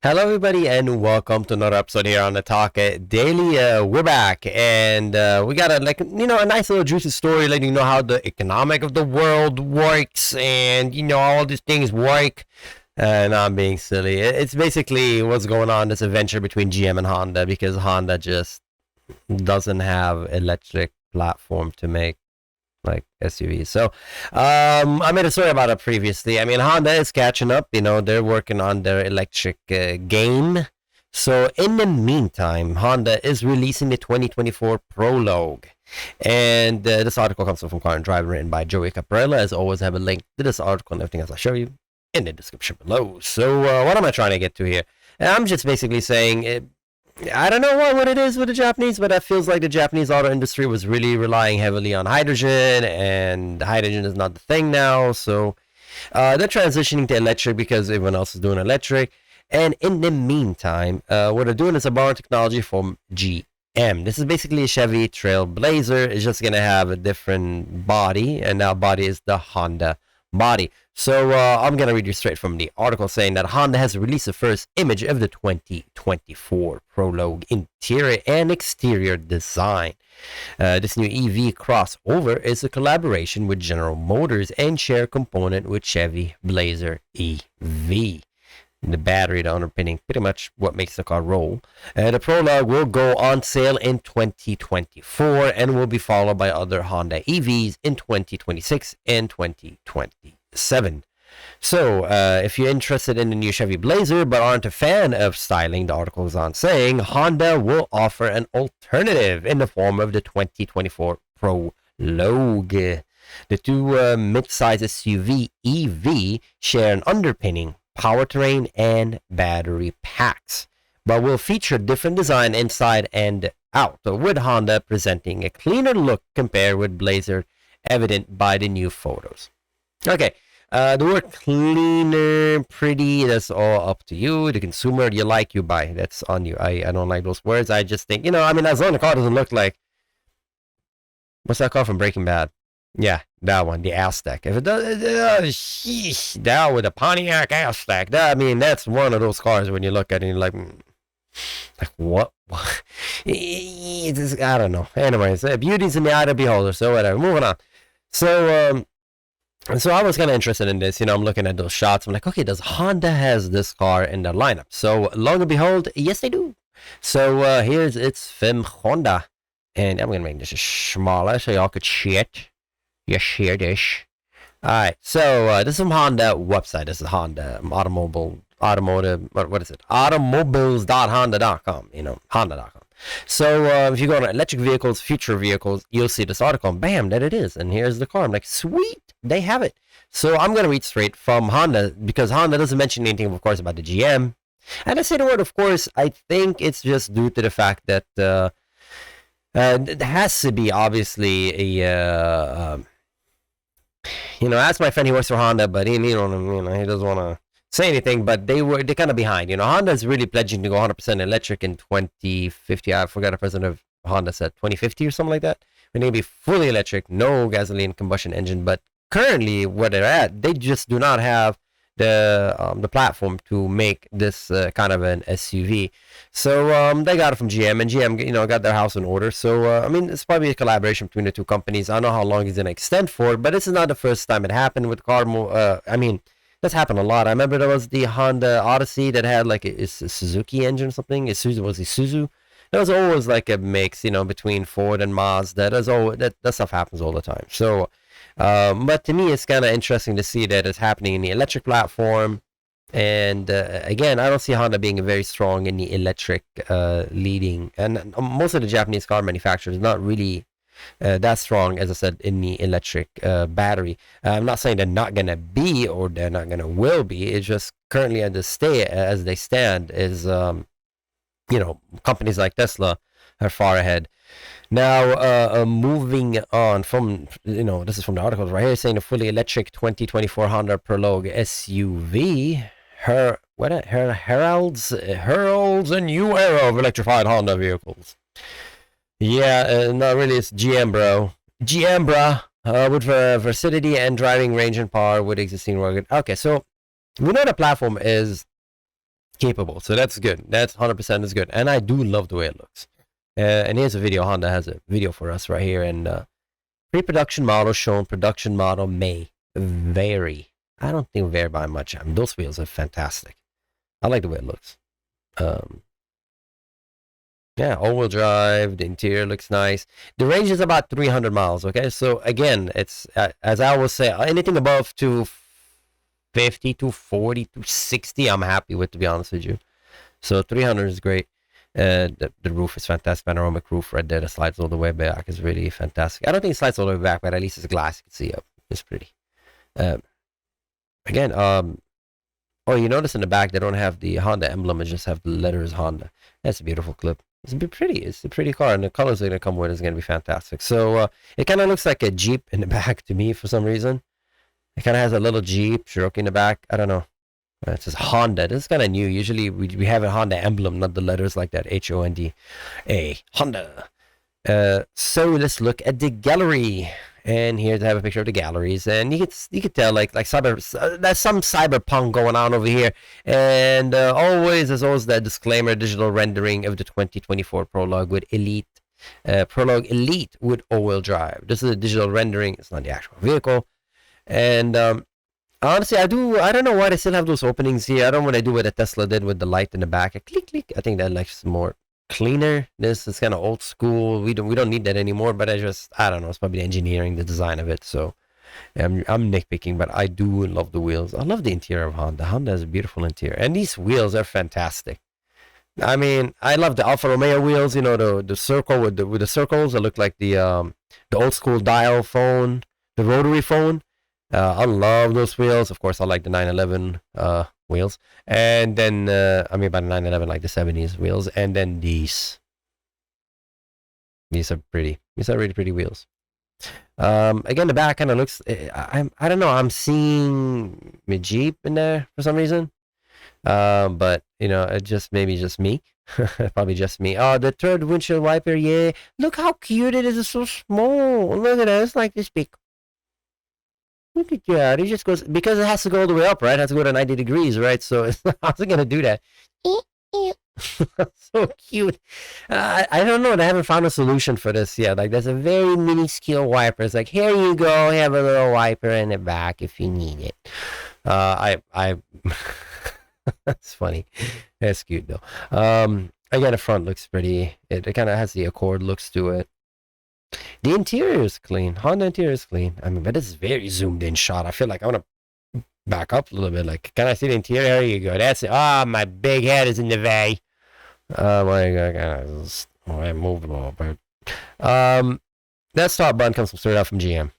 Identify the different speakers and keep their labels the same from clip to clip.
Speaker 1: Hello, everybody, and welcome to another episode here on the Talk Daily. We're back, and we got a nice little juicy story, letting you know how the economic of the world works, and all these things work. Not being silly. It's basically what's going on, this adventure between GM and Honda, because Honda just doesn't have electric platform to make like SUVs. So I made a story about it previously. I mean, Honda is catching up. They're working on their electric game. So in the meantime, Honda is releasing the 2024 Prologue. And this article comes from Car and Drive, written by Joey Caprella. As always, I have a link to this article and everything else I show you in the description below. So what am I trying to get to here? I'm just basically saying I don't know what it is with the Japanese, but it feels like the Japanese auto industry was really relying heavily on hydrogen, and hydrogen is not the thing now. So they're transitioning to electric because everyone else is doing electric. And in the meantime, what they're doing is a borrowing technology from GM. This is basically a Chevy Trailblazer. It's just going to have a different body, and that body is the Honda body. So I'm going to read you straight from the article, saying that Honda has released the first image of the 2024 Prologue interior and exterior design. This new EV crossover is a collaboration with General Motors and share component with Chevy Blazer EV. The battery, the underpinning, pretty much what makes the car roll. The Prologue will go on sale in 2024 and will be followed by other Honda EVs in 2026 and 2027. So, if you're interested in the new Chevy Blazer but aren't a fan of styling, the article is on saying Honda will offer an alternative in the form of the 2024 Prologue. The two mid-size SUV EV share an underpinning, powertrain, and battery packs, but will feature different design inside and out, with Honda presenting a cleaner look compared with Blazer, evident by the new photos. Okay, the word cleaner, pretty, that's all up to you. The consumer, you like, you buy. That's on you. I don't like those words. I just think, as long as the car doesn't look like, what's that car from Breaking Bad? Yeah, that one, the Aztec. If it does, that with a Pontiac Aztec, that's one of those cars when you look at it and you're like what? I don't know. Anyways, beauty's in the eye of the beholder, so whatever. Moving on. So I was kind of interested in this. I'm looking at those shots. I'm like, okay, does Honda has this car in their lineup? So lo and behold, yes, they do. So here's its from Honda. And I'm going to make this smaller so y'all could see it. You share this. Alright, so this is from Honda website. This is Honda automotive, what is it? Automobiles.honda.com, honda.com. So if you go on electric vehicles, future vehicles, you'll see this article. Bam, there it is. And here's the car. I'm like, sweet, they have it. So I'm going to read straight from Honda, because Honda doesn't mention anything, of course, about the GM. And I say the word, of course, I think it's just due to the fact that there has to be, obviously, a... ask my friend, he works for Honda, but he doesn't want to say anything. But they're kind of behind. Honda is really pledging to go 100% electric in 2050. I forgot the president of Honda said 2050 or something like that. When they'll be fully electric, no gasoline combustion engine. But currently, where they're at, they just do not have the platform to make this kind of an SUV. So they got it from GM, and GM got their house in order. So it's probably a collaboration between the two companies. I don't know how long it's gonna extend for, but this is not the first time it happened with car. That's happened a lot. I remember there was the Honda Odyssey that had like a Suzuki engine or something. Isuzu. There was always like a mix, between Ford and Mazda. That stuff happens all the time. So but to me, it's kind of interesting to see that it's happening in the electric platform. And again, I don't see Honda being very strong in the electric leading. And most of the Japanese car manufacturers not really that strong, as I said, in the electric battery. I'm not saying they're not going to be, or they're not going to will be. It's just currently as they stand is, companies like Tesla are far ahead. Now, moving on from, this is from the article right here, saying the fully electric 2024 Honda Prologue SUV heralds a new era of electrified Honda vehicles. Yeah, not really, it's GM, bro. GM, bruh, with versatility and driving range and power with existing rugged. Okay, so we know the platform is capable. So that's good. That's 100% is good. And I do love the way it looks. And here's a video. Honda has a video for us right here. And pre-production model shown. Production model may vary. I don't think vary by much. I mean, those wheels are fantastic. I like the way it looks. Yeah, all-wheel drive. The interior looks nice. The range is about 300 miles. Okay, so again, it's as I always say, anything above 250, 240, 260, I'm happy with, to be honest with you. So 300 is great. The roof is fantastic. Panoramic roof right there that slides all the way back is really fantastic. I don't think it slides all the way back, but at least it's glass. You can see up. It's pretty. Again, oh, you notice in the back they don't have the Honda emblem. It just have the letters Honda. That's a beautiful clip. It's pretty. It's a pretty car, and the colors they're gonna come with is gonna be fantastic. So it kind of looks like a Jeep in the back to me for some reason. It kind of has a little Jeep Cherokee in the back. I don't know. It says Honda. This is kind of new. Usually we have a Honda emblem, not the letters like that. Honda. Honda. So let's look at the gallery. And here to have a picture of the galleries, and you could tell like there's some cyberpunk going on over here, and there's always that disclaimer: digital rendering of the 2024 Prologue with Prologue Elite with all-wheel drive. This is a digital rendering; it's not the actual vehicle. And honestly, I don't know why they still have those openings here. I don't want to do what a Tesla did with the light in the back. Click. I think that looks more cleaner. This is kind of old school. We don't need that anymore, but I don't know, it's probably the engineering, the design of it. So I'm nitpicking, but I do love the wheels. I love the interior of Honda. Honda has a beautiful interior, and these wheels are fantastic. I mean, I love the Alfa Romeo wheels, the circle with the circles that look like the old school dial phone, the rotary phone. I love those wheels. Of course, I like the 911 wheels, and then by the 911, like the 70s wheels, and then these are pretty. These are really pretty wheels. Again, the back kind of looks. I don't know. I'm seeing a Jeep in there for some reason. But it maybe just me. Probably just me. Oh, the third windshield wiper. Yeah, look how cute it is. It's so small. Look at that. It's like this big. Look at that. It just goes, because it has to go all the way up, right? It has to go to 90 degrees, right? So how's it going to do that? So cute. I don't know. I haven't found a solution for this yet. Like, there's a very minuscule wiper. It's like, here you go. Have a little wiper in the back if you need it. That's funny. That's cute, though. Again, the front looks pretty. It kind of has the Accord looks to it. The interior is clean. Honda interior is clean. I mean, but it's very zoomed in shot. I feel like I want to back up a little bit. Like, can I see the interior? There you go. That's it. Ah, my big head is in the way. I moved a little bit. That start button comes straight out from GM.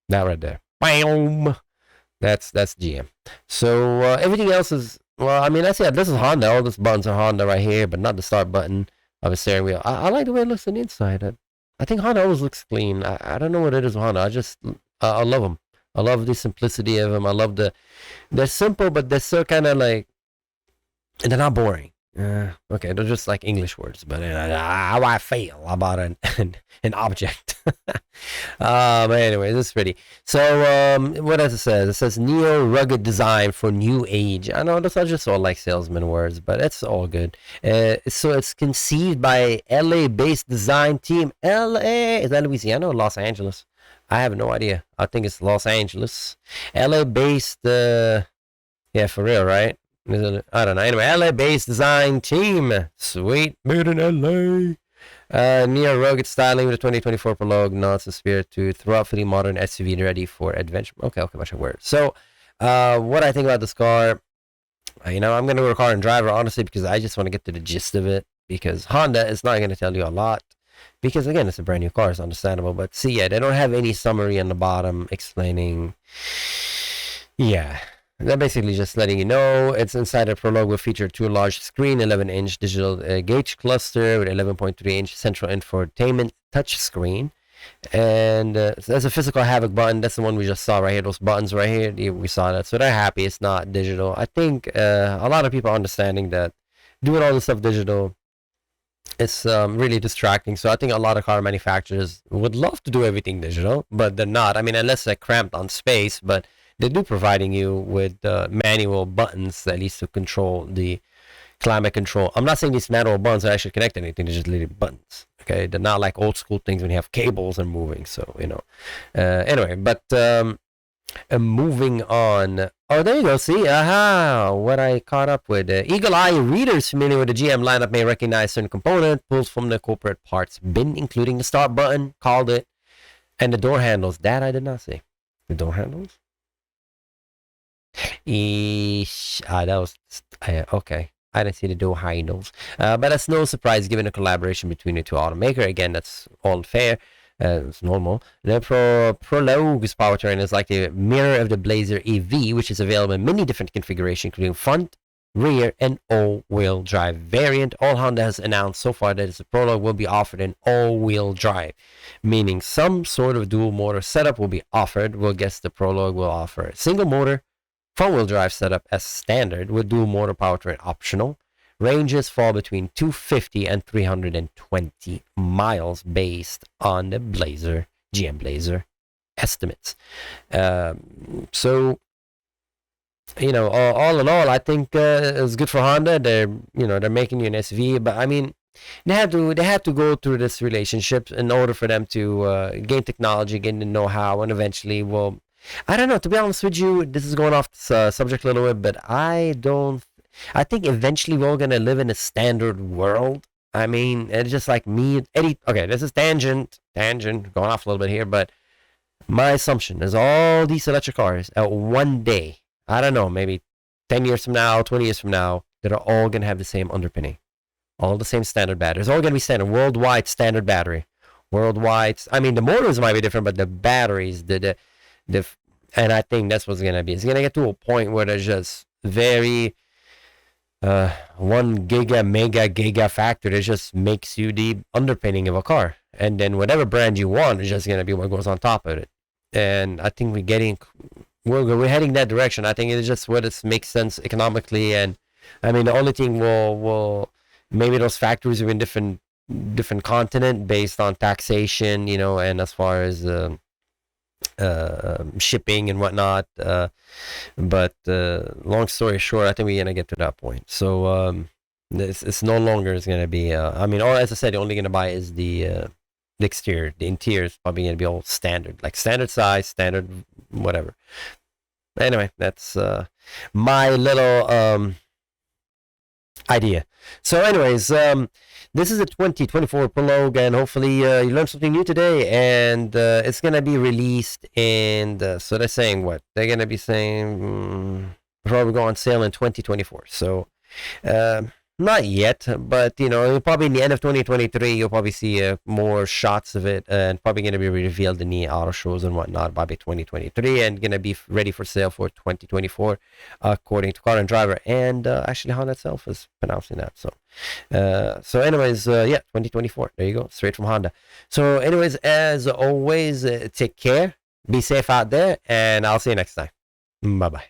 Speaker 1: That right there. Bam. That's GM. So everything else is, well, I mean, that's it. This is Honda. All these buttons are Honda right here, but not the start button of a steering wheel. I like the way it looks on the inside. I think Honda always looks clean. I don't know what it is with Honda. I love them. I love the simplicity of them. I love they're simple, but they're so kind of like, and they're not boring. Okay, they're just like English words, but how I feel about an object. But anyway, this is pretty. So what does it say? It says neo rugged design for new age. I know those are just all like salesman words, but it's all good. So it's conceived by LA-based design team. LA, is that Louisiana or Los Angeles? I have no idea. I think it's Los Angeles. LA-based. Yeah, for real, right? I don't know. Anyway, LA-based design team. Sweet. Made in LA. Neo rugged styling with the 2024 Prologue nods the spirit to thoroughly modern SUV ready for adventure. Okay, bunch of words. So, what I think about this car, I'm going to go to car and driver, honestly, because I just want to get to the gist of it. Because Honda is not going to tell you a lot. Because, again, it's a brand new car. It's understandable. But, see, yeah, they don't have any summary on the bottom explaining. Yeah. They're basically just letting you know it's inside a Prologue will feature 2 large screen, 11-inch digital gauge cluster with 11.3-inch central infotainment touch screen. And there's a physical havoc button. That's the one we just saw right here. Those buttons right here, we saw that. So they're happy it's not digital. I think a lot of people are understanding that doing all this stuff digital, it's really distracting. So I think a lot of car manufacturers would love to do everything digital, but they're not. I mean, unless they're cramped on space, but they do providing you with manual buttons at least to control the climate control. I'm not saying these manual buttons are actually connected to anything. They're just little buttons. Okay, they're not like old school things when you have cables and moving. So anyway, but moving on. Oh, there you go. See, what I caught up with. Eagle Eye readers familiar with the GM lineup may recognize certain component pulls from the corporate parts bin, including the start button, called it, and the door handles. That I did not see. The door handles? That was okay. I didn't see the door handles, but that's no surprise given the collaboration between the two automakers. Again, that's all fair. It's normal. The Prologue's powertrain is like the mirror of the Blazer EV, which is available in many different configurations, including front, rear, and all-wheel drive variant. All Honda has announced so far that the Prologue will be offered in all-wheel drive, meaning some sort of dual motor setup will be offered. We'll guess the Prologue will offer a single motor, front-wheel drive setup as standard, with dual motor powertrain optional. Ranges fall between 250 and 320 miles based on the GM Blazer estimates. So, all in all, I think it's good for Honda. They're making you an SUV, but I mean, they had to go through this relationship in order for them to gain technology, gain the know-how, and eventually I don't know, to be honest with you, this is going off the subject a little bit, but I think eventually we're all going to live in a standard world. I mean, it's just like me, Eddie. Okay, this is tangent, going off a little bit here, but my assumption is all these electric cars at one day, I don't know, maybe 10 years from now, 20 years from now, that are all going to have the same underpinning. All the same standard battery. It's all going to be standard, worldwide standard battery. Worldwide, I mean, the motors might be different, but the batteries, and I think that's what's going to be. It's going to get to a point where there's just very 1 giga factor that just makes you the underpinning of a car, and then whatever brand you want is just going to be what goes on top of it. And I think we're heading that direction. I think it's just what it makes sense economically. And I mean, the only thing will maybe those factories are in different continent based on taxation, and as far as shipping and whatnot, but long story short, I think we're gonna get to that point. So it's no longer is gonna be I mean, or as I said, the only gonna buy is the exterior. The interior is probably gonna be all standard, like standard size, standard whatever. Anyway, that's my little idea. So anyways, this is a 2024 Prologue, and hopefully you learned something new today, and it's going to be released, and so they're saying what? They're going to be saying probably go on sale in 2024. So not yet, but probably in the end of 2023, you'll probably see more shots of it, and probably going to be revealed in the auto shows and whatnot by 2023, and going to be ready for sale for 2024, according to Car and Driver, and actually Honda itself is pronouncing that. So anyways, 2024. There you go, straight from Honda. So anyways, as always, take care, be safe out there, and I'll see you next time. Bye bye.